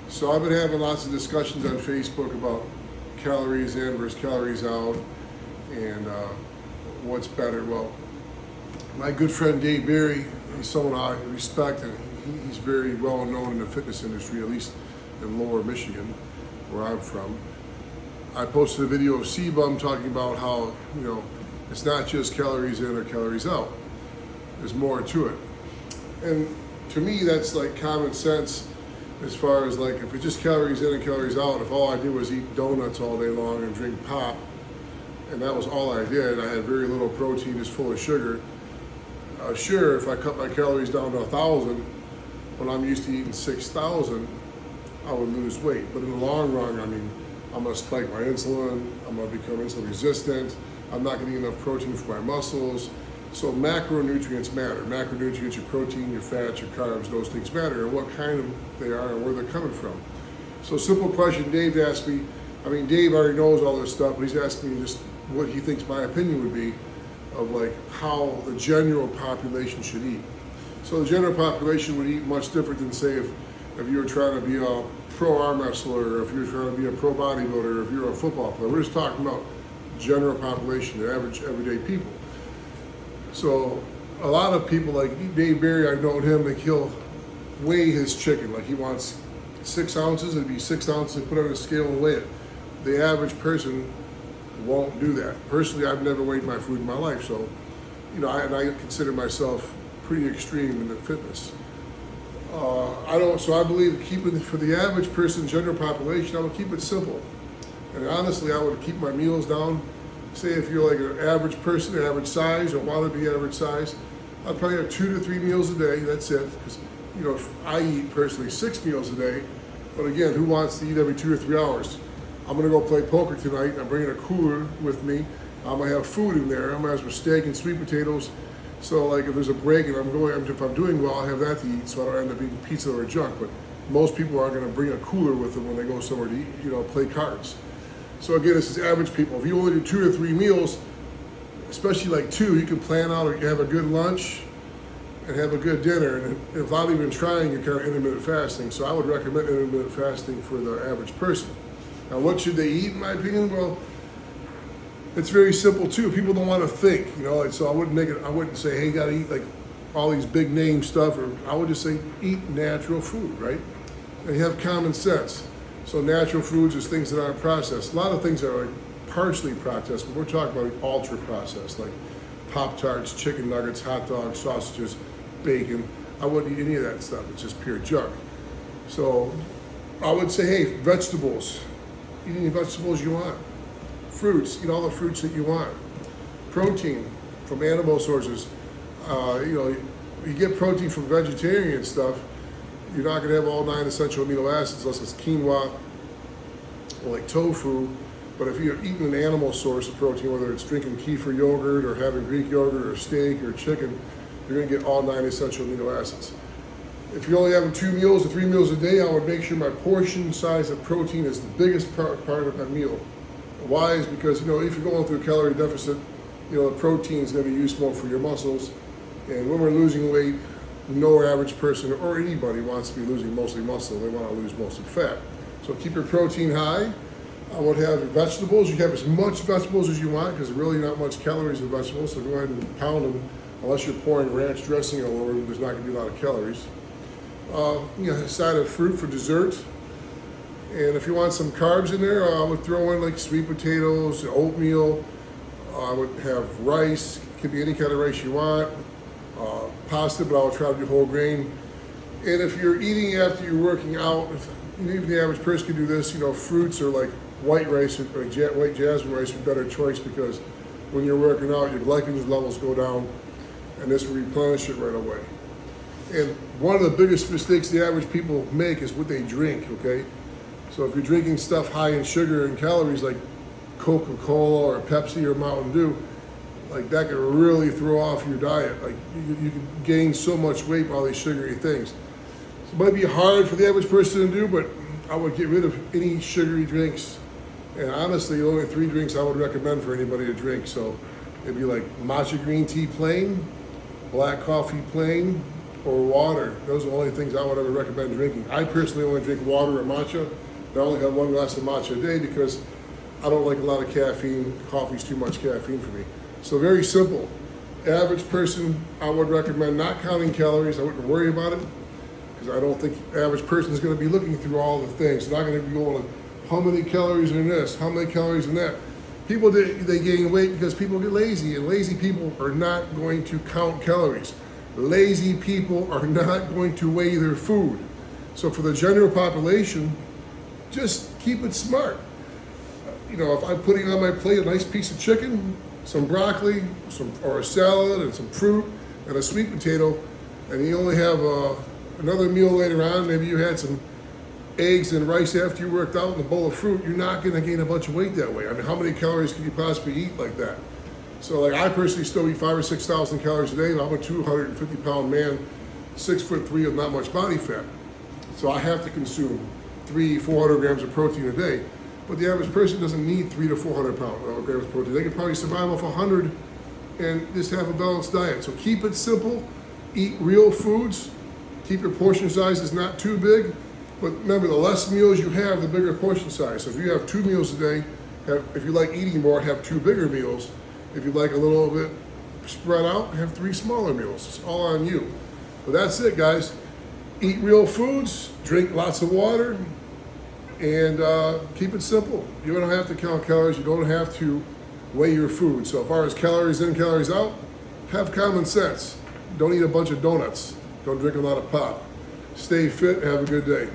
So I've been having lots of discussions on Facebook about calories in versus calories out and what's better. Well, my good friend Dave Barry, he's someone I respect, and he's very well known in the fitness industry, at least in Lower Michigan, where I'm from. I posted a video of CBum talking about how, it's not just calories in or calories out. There's more to it. And to me, that's like common sense as far as like, if it's just calories in and calories out, if all I did was eat donuts all day long and drink pop, and that was all I did, I had very little protein, just full of sugar. Sure, if I cut my calories down to 1,000, when I'm used to eating 6,000, I would lose weight. But in the long run, I'm gonna spike my insulin, I'm gonna become insulin resistant, I'm not getting enough protein for my muscles. So macronutrients matter. Macronutrients, your protein, your fats, your carbs, those things matter, and what kind of they are and where they're coming from. So simple question Dave asked me, Dave already knows all this stuff, but he's asking me just what he thinks my opinion would be of like how the general population should eat. So the general population would eat much different than say if you were trying to be a pro arm wrestler, or if you're trying to be a pro bodybuilder, or if you're a football player. We're just talking about general population, the average everyday people. So a lot of people like Dave Barry, I've known him, like he'll weigh his chicken. Like he wants 6 ounces, it'd be 6 ounces, put it on a scale and weigh it. The average person won't do that. Personally, I've never weighed my food in my life, so I consider myself pretty extreme in the fitness. I believe keeping for the average person, general population, I would keep it simple. And honestly, I would keep my meals down. Say if you're like an average person, average size, or want to be average size, I'd probably have 2 to 3 meals a day. That's it. Because I eat personally 6 meals a day. But again, who wants to eat every 2 or 3 hours? I'm gonna go play poker tonight. I'm bringing a cooler with me. I'm gonna have food in there. I'm gonna have some steak and sweet potatoes. So like if there's a break and if I'm doing well, I have that to eat, so I don't end up eating pizza or junk. But most people aren't gonna bring a cooler with them when they go somewhere to eat, play cards. So again, this is average people. If you only do 2 or 3 meals, especially like 2, you can plan out or you have a good lunch and have a good dinner. And without even trying, you're kind of intermittent fasting. So I would recommend intermittent fasting for the average person. Now, what should they eat, in my opinion? Well, it's very simple too. People don't want to think, so I wouldn't say, hey, you gotta eat like all these big name stuff, or I would just say eat natural food, right? And you have common sense. So natural foods is things that aren't processed. A lot of things are like partially processed, but we're talking about ultra processed, like Pop-Tarts, chicken nuggets, hot dogs, sausages, bacon. I wouldn't eat any of that stuff. It's just pure junk. So I would say, hey, vegetables. Eat any vegetables you want. Fruits, eat all the fruits that you want. Protein from animal sources. You get protein from vegetarian stuff. You're not going to have all 9 essential amino acids unless it's quinoa or like tofu. But if you're eating an animal source of protein, whether it's drinking kefir yogurt or having Greek yogurt or steak or chicken, you're going to get all 9 essential amino acids. If you're only having 2 meals or 3 meals a day, I would make sure my portion size of protein is the biggest part of my meal. Why? Is because, if you're going through a calorie deficit, the protein is going to be used more for your muscles. And when we're losing weight, no average person or anybody wants to be losing mostly muscle. They want to lose mostly fat. So keep your protein high. I would have your vegetables. You have as much vegetables as you want because there's really not much calories in vegetables. So go ahead and pound them. Unless you're pouring ranch dressing all over them, there's not going to be a lot of calories. A side of fruit for dessert. And if you want some carbs in there, I would throw in like sweet potatoes, oatmeal. I would have rice. It could be any kind of rice you want. Pasta, but I would try to do whole grain. And if you're eating after you're working out, even the average person can do this, fruits or like white rice or white jasmine rice are a better choice because when you're working out, your glycogen levels go down and this will replenish it right away. And one of the biggest mistakes the average people make is what they drink, okay? So if you're drinking stuff high in sugar and calories like Coca-Cola or Pepsi or Mountain Dew, like that can really throw off your diet. Like you can gain so much weight by all these sugary things. So it might be hard for the average person to do, but I would get rid of any sugary drinks. And honestly, only 3 drinks I would recommend for anybody to drink. So it'd be like matcha green tea plain, black coffee plain, or water. Those are the only things I would ever recommend drinking. I personally only drink water or matcha. I only have 1 glass of matcha a day because I don't like a lot of caffeine. Coffee's too much caffeine for me. So very simple. Average person, I would recommend not counting calories. I wouldn't worry about it because I don't think average person is going to be looking through all the things. They're not going to be going, how many calories in this, how many calories in that. People, they gain weight because people get lazy, and lazy people are not going to count calories. Lazy people are not going to weigh their food. So for the general population, just keep it smart. You know, if I'm putting on my plate a nice piece of chicken, some broccoli, or a salad, and some fruit, and a sweet potato, and you only have another meal later on, maybe you had some eggs and rice after you worked out and a bowl of fruit, you're not going to gain a bunch of weight that way. I mean, how many calories can you possibly eat like that? So, like, I personally still eat 5,000 or 6,000 calories a day, and I'm a 250-pound man, 6'3" with not much body fat. So I have to consume 300-400 grams of protein a day. But the average person doesn't need 300 to 400 grams of protein. They can probably survive off 100 and just have a balanced diet. So keep it simple, eat real foods, keep your portion sizes not too big. But remember, the less meals you have, the bigger portion size. So if you have 2 meals a day, if you like eating more, have 2 bigger meals. If you like a little bit spread out, have 3 smaller meals. It's all on you. But that's it, guys. Eat real foods, drink lots of water, and keep it simple. You don't have to count calories. You don't have to weigh your food. So as far as calories in, calories out, have common sense. Don't eat a bunch of donuts. Don't drink a lot of pop. Stay fit and have a good day.